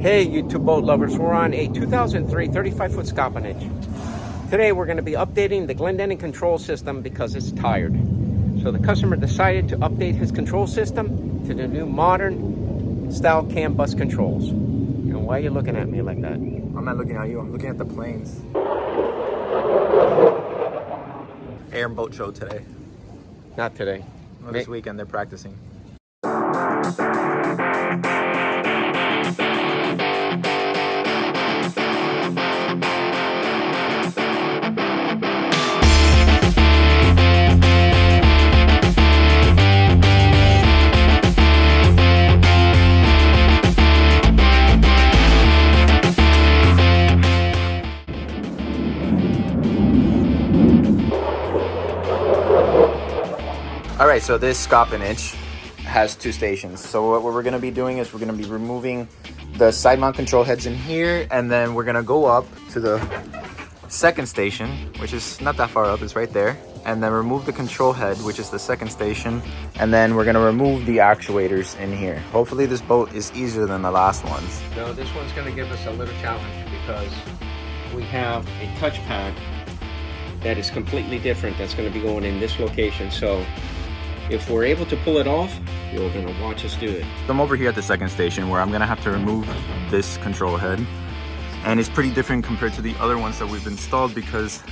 Hey YouTube boat lovers, we're on a 2003 35-foot Scopinich. Today we're going to be updating the Glendinning control system because it's tired. So the customer decided to update his control system to the new modern style CAN bus controls. And why are you looking at me like that? I'm not looking at you, I'm looking at the planes. Air and boat show today. Not today. Well, this weekend they're practicing. Alright, so this Scopinich has two stations. So what we're going to be doing is we're going to be removing the side mount control heads in here, and then we're going to go up to the second station, which is not that far up, it's right there, and then remove the control head, which is the second station, and then we're going to remove the actuators in here. Hopefully this boat is easier than the last ones. No, this one's going to give us a little challenge because we have a touchpad that is completely different that's going to be going in this location. So if we're able to pull it off, you're going to watch us do it. I'm over here at the second station where I'm going to have to remove this control head. And it's pretty different compared to the other ones that we've installed because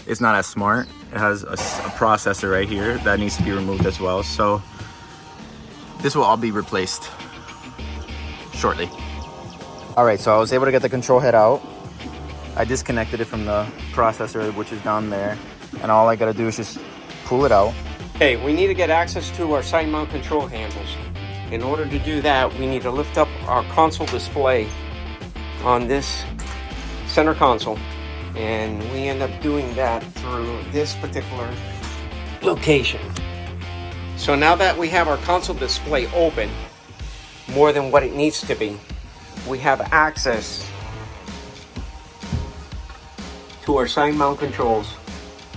it's not as smart. It has a processor right here that needs to be removed as well. So this will all be replaced shortly. All right, so I was able to get the control head out. I disconnected it from the processor, which is down there. And all I got to do is just pull it out. Okay, we need to get access to our side mount control handles. In order to do that, we need to lift up our console display on this center console. And we end up doing that through this particular location. So now that we have our console display open, more than what it needs to be, we have access to our side mount controls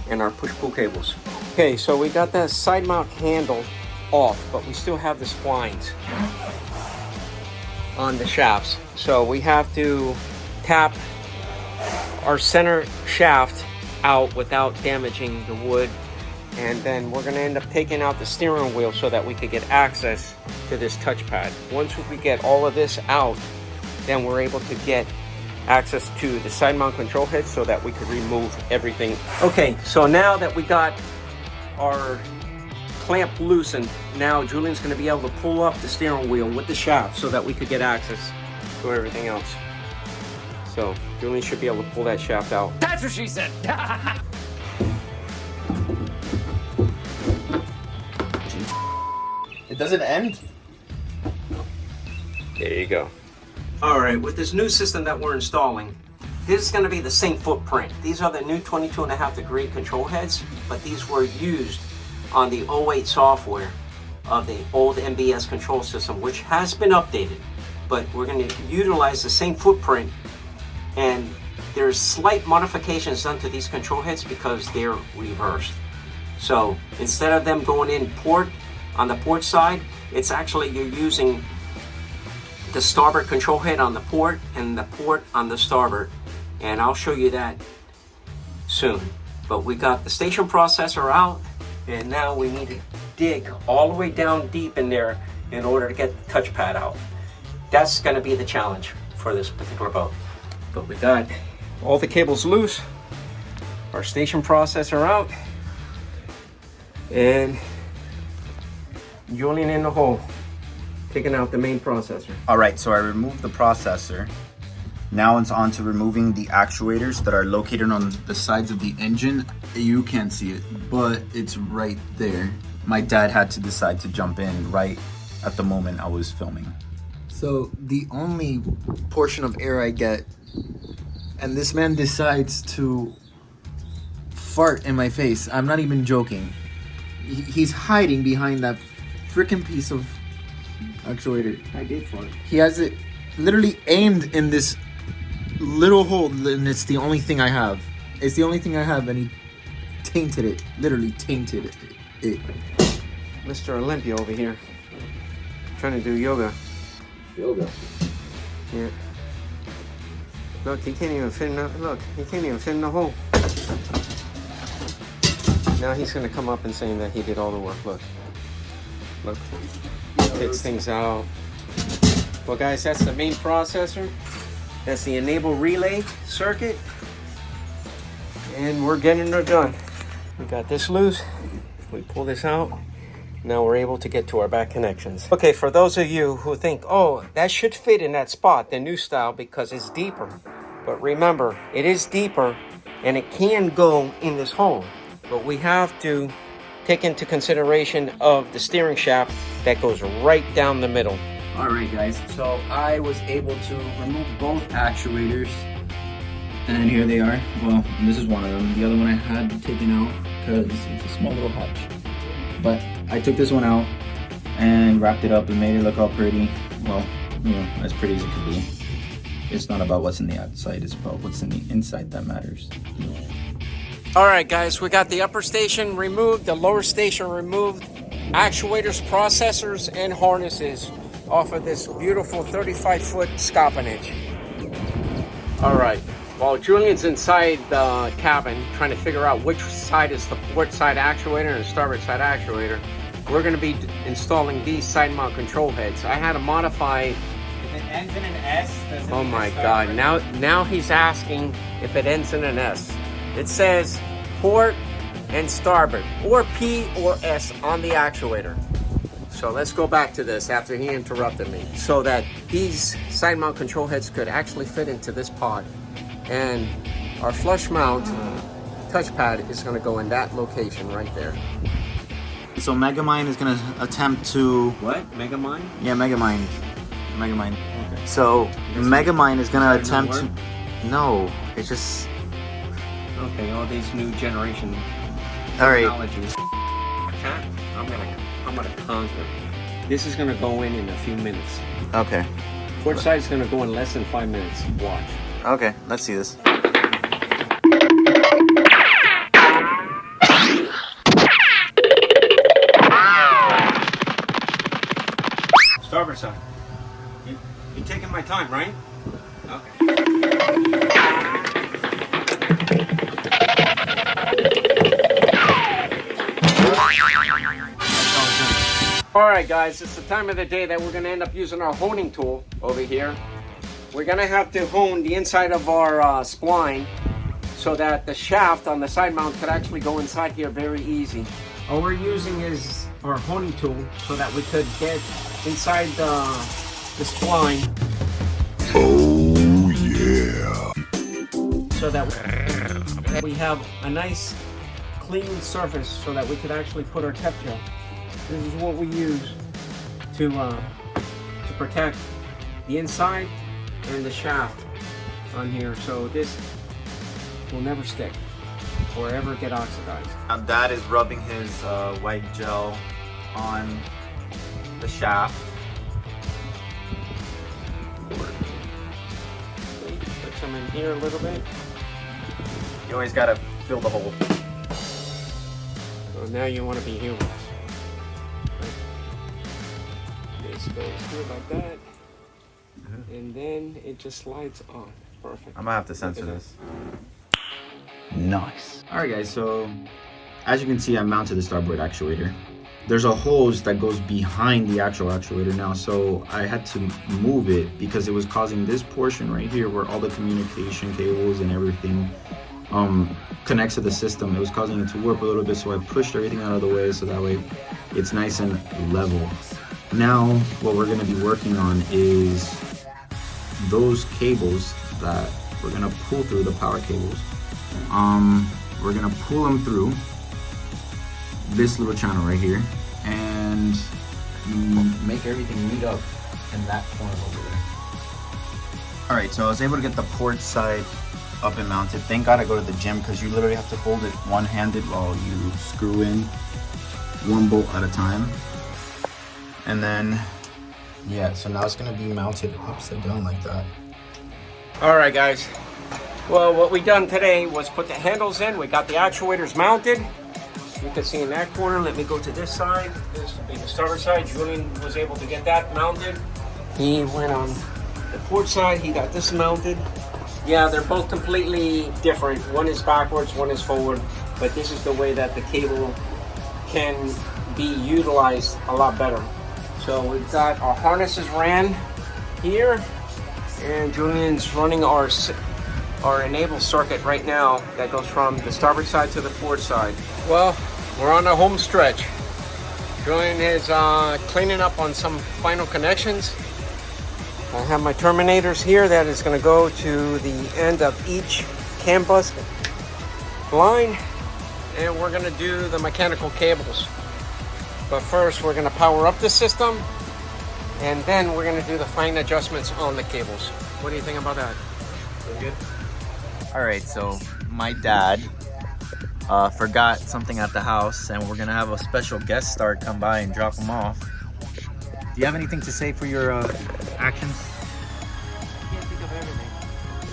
and our push-pull cables. Okay, so we got that side mount handle off, but we still have the splines on the shafts. So we have to tap our center shaft out without damaging the wood. And then we're gonna end up taking out the steering wheel so that we could get access to this touchpad. Once we get all of this out, then we're able to get access to the side mount control head so that we could remove everything. Okay, so now that we got our clamp loosened, now Julian's going to be able to pull up the steering wheel with the shaft so that we could get access to everything else. So Julian should be able to pull that shaft out. That's what she said. It doesn't end? There you go. All right, with this new system that we're installing, this is going to be the same footprint. These are the new 22.5-degree control heads, but these were used on the 08 software of the old MBS control system, which has been updated. But we're going to utilize the same footprint, and there's slight modifications done to these control heads because they're reversed. So instead of them going in port on the port side, it's actually you're using the starboard control head on the port and the port on the starboard, and I'll show you that soon. But we got the station processor out, and now we need to dig all the way down deep in there in order to get the touchpad out. That's going to be the challenge for this particular boat. But we got all the cables loose, our station processor out, and Julian in the hole, taking out the main processor. All right, so I removed the processor. Now it's on to removing the actuators that are located on the sides of the engine. You can't see it, but it's right there. My dad had to decide to jump in right at the moment I was filming. So the only portion of air I get, and this man decides to fart in my face. I'm not even joking. He's hiding behind that freaking piece of actuator. I did fart. He has it literally aimed in this little hole, and it's the only thing I have. It's the only thing I have, and he tainted it. Literally tainted it. Mr. Olympia over here, trying to do yoga. Yoga. Yeah. Look, he can't even fit in the, look, he can't even fit in the hole. Now he's gonna come up and saying that he did all the work. Look. Look. Takes things out. Well guys, that's the main processor. That's the enable relay circuit. And we're getting it done. We got this loose. We pull this out. Now we're able to get to our back connections. Okay, for those of you who think, oh, that should fit in that spot, the new style, because it's deeper. But remember, it is deeper and it can go in this hole. But we have to take into consideration of the steering shaft that goes right down the middle. All right, guys. So I was able to remove both actuators. And here they are. Well, this is one of them. The other one I had taken out because it's a small little hatch. But I took this one out and wrapped it up and made it look all pretty. Well, you know, as pretty as it could be. It's not about what's in the outside, it's about what's in the inside that matters. All right, guys, we got the upper station removed, the lower station removed, actuators, processors, and harnesses off of this beautiful 35-foot Scopinich. All right, while Julian's inside the cabin trying to figure out which side is the port side actuator and the starboard side actuator, we're going to be installing these side mount control heads. I had to modify. If it ends in an S, does it Oh mean my it's God! starboard? Now he's asking if it ends in an S. It says port and starboard, or P or S on the actuator. So let's go back to this after he interrupted me, so that these side mount control heads could actually fit into this pod, and our flush mount touchpad is going to go in that location right there. So Megamind is gonna attempt to What? Megamind? Yeah, Megamind. Megamind. Okay. So Megamind is gonna Does that attempt not to. No, it's just. Okay, all these new generation All right. technologies. I'm gonna conquer. This is gonna go in a few minutes. Okay. Port side is gonna go in less than 5 minutes. Watch. Okay. Let's see this. Starboard side. You're taking my time, right? Okay. Alright guys, it's the time of the day that we're going to end up using our honing tool over here. We're going to have to hone the inside of our spline so that the shaft on the side mount could actually go inside here very easy. All we're using is our honing tool so that we could get inside the spline. Oh yeah. So that we have a nice clean surface so that we could actually put our tep gel. This is what we use to protect the inside and the shaft on here, so this will never stick or ever get oxidized. Now Dad is rubbing his white gel on the shaft. Put some in here a little bit. You always gotta fill the hole. So now you want to be here with us. This goes through like that, and then it just slides on. Perfect. I might have to censor this. Nice. Alright guys, so as you can see, I mounted the starboard actuator. There's a hose that goes behind the actual actuator now, so I had to move it because it was causing this portion right here where all the communication cables and everything connects to the system. It was causing it to warp a little bit, so I pushed everything out of the way so that way it's nice and level. Now what we're going to be working on is those cables that we're going to pull through, the power cables. We're going to pull them through this little channel right here and make everything meet up in that corner over there. Alright, so I was able to get the port side up and mounted. Thank God I go to the gym because you literally have to hold it one-handed while you screw in one bolt at a time. And then, yeah, so now it's gonna be mounted upside down like that. All right, guys. Well, what we done today was put the handles in. We got the actuators mounted. You can see in that corner. Let me go to this side. This will be the starboard side. Julian was able to get that mounted. He went on the port side, he got this mounted. Yeah, they're both completely different. One is backwards, one is forward, but this is the way that the cable can be utilized a lot better. So we've got our harnesses ran here, and Julian's running our enable circuit right now that goes from the starboard side to the port side. Well, we're on the home stretch. Julian is cleaning up on some final connections. I have my terminators here that is going to go to the end of each CAN bus line, and we're going to do the mechanical cables. But first we're going to power up the system, and then we're going to do the fine adjustments on the cables. What do you think about that? Good? All right, so my dad forgot something at the house, and we're gonna have a special guest star come by and drop him off. Do you have anything to say for your actions? I can't think of everything.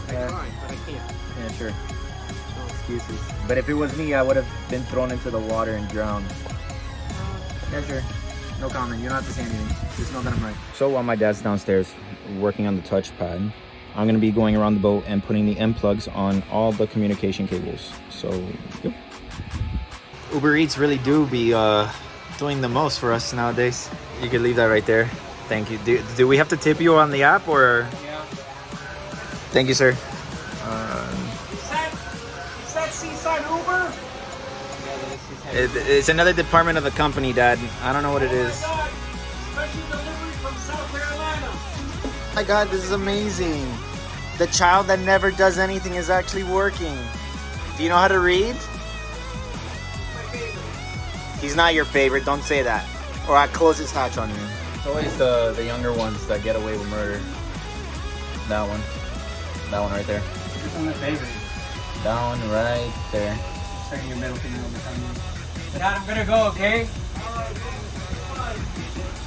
I tried, but I can't. Yeah, sure. No excuses. But if it was me, I would have been thrown into the water and drowned. Yeah, sure. No comment. You don't have to say anything. Just know that I'm right. So while my dad's downstairs working on the touchpad, I'm gonna be going around the boat and putting the end plugs on all the communication cables. So, yep. Uber Eats really do be doing the most for us nowadays. You could leave that right there. Thank you. Do we have to tip you on the app or? Yeah. Thank you, sir. Is that Seaside Uber? It's another department of the company, Dad. I don't know what it is. Oh my God. Special delivery from South Carolina. Oh my God, this is amazing. The child that never does anything is actually working. Do you know how to read? He's not your favorite, don't say that. Or I close his hatch on you. It's always the younger ones that get away with murder. That one. That one right there. Which one my favorite? That one right there. Second your middle finger on the thumb. Dad, I'm gonna go, okay?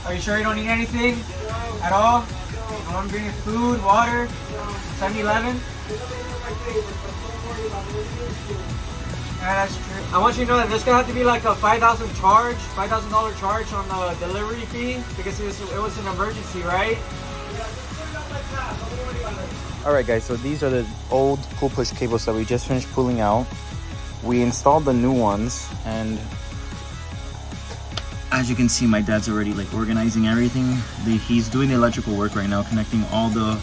Are you sure you don't need anything? At all? I'm bringing food, water, 7-Eleven? Yeah, that's true. I want you to know that there's gonna have to be like a $5,000 charge on the delivery fee because it was an emergency, right? Alright guys, so these are the old pull push cables that we just finished pulling out. We installed the new ones, and as you can see, my dad's already like organizing everything. He's doing the electrical work right now, connecting all the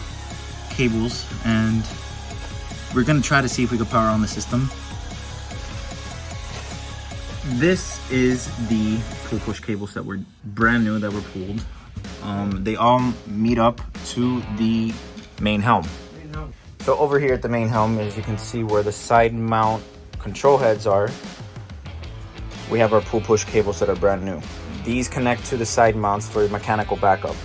cables, and we're gonna try to see if we can power on the system. This is the pull push cables that were brand new, that were pulled. They all meet up to the main helm. So over here at the main helm, as you can see where the side mount control heads are, we have our pull push cables that are brand new. These connect to the side mounts for mechanical backup.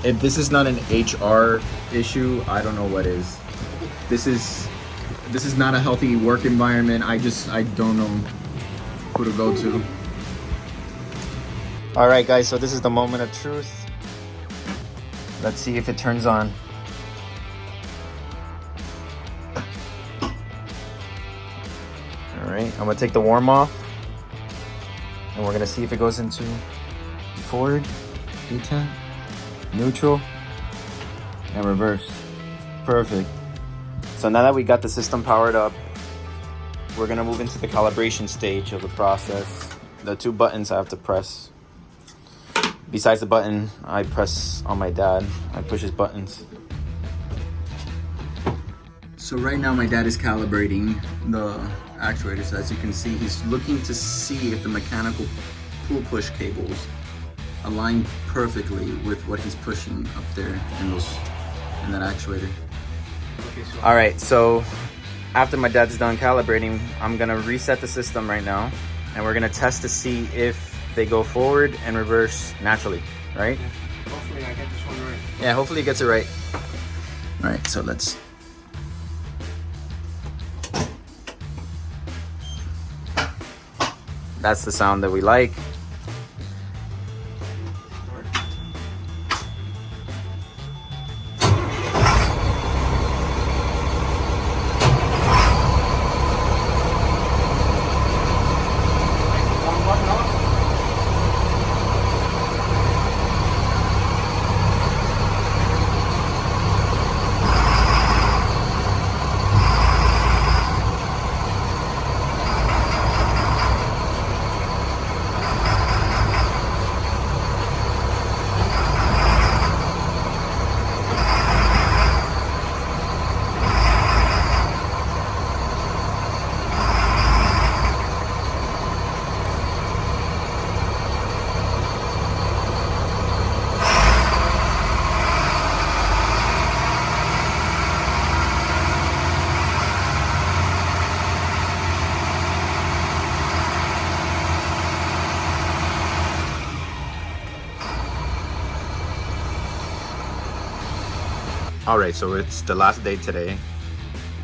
If this is not an HR issue, I don't know what is. This is not a healthy work environment. I don't know who to go to. All right, guys, so this is the moment of truth. Let's see if it turns on. All right, I'm gonna take the warm off, and we're gonna see if it goes into forward, detent, neutral, and reverse. Perfect. So now that we got the system powered up, we're gonna move into the calibration stage of the process. The two buttons I have to press. Besides the button I press on my dad, I push his buttons. So right now my dad is calibrating the actuator. So as you can see, he's looking to see if the mechanical pull push cables align perfectly with what he's pushing up there in that actuator. Okay, so All right, so after my dad's done calibrating, I'm gonna reset the system right now, and we're gonna test to see if they go forward and reverse naturally, right? hopefully I get this one right. Yeah, hopefully it gets it right. All right, so let's. That's the sound that we like. All right, so it's the last day today.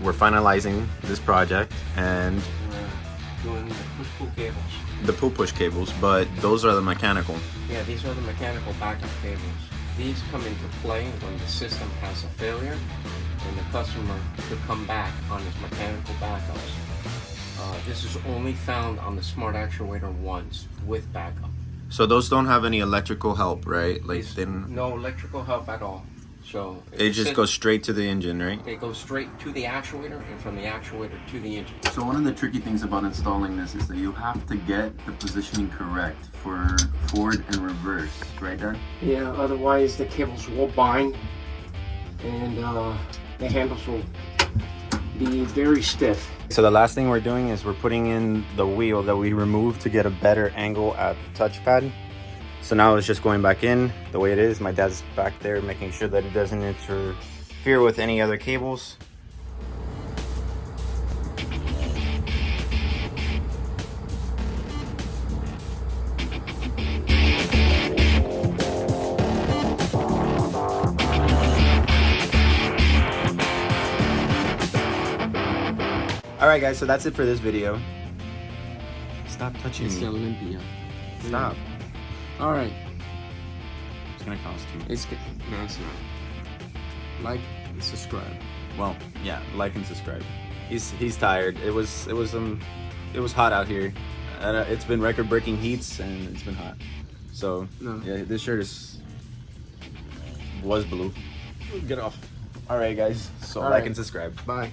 We're finalizing this project and We're doing the push-pull cables. the push cables, but those are the mechanical. Yeah, these are the mechanical backup cables. These come into play when the system has a failure and the customer could come back on his mechanical backups. This is only found on the Smart Actuator ones with backup. So those don't have any electrical help, right? Like There's they don't, no electrical help at all. So it just goes straight to the engine, right? They go straight to the actuator and from the actuator to the engine. So one of the tricky things about installing this is that you have to get the positioning correct for forward and reverse, right, Dad? Yeah, otherwise the cables will bind and the handles will be very stiff. So the last thing we're doing is we're putting in the wheel that we removed to get a better angle at the touchpad. So now it's just going back in the way it is. My dad's back there making sure that it doesn't interfere with any other cables. All right, guys, so that's it for this video. Stop touching It's me. Olympia. Stop. All right. It's gonna cost you. It's good. No, it's not. Like and subscribe. Well, yeah, like and subscribe. He's tired. It was hot out here. It's been record-breaking heats and it's been hot. So No. yeah, this shirt was blue. Get off. All right, guys. So All like right. and subscribe. Bye.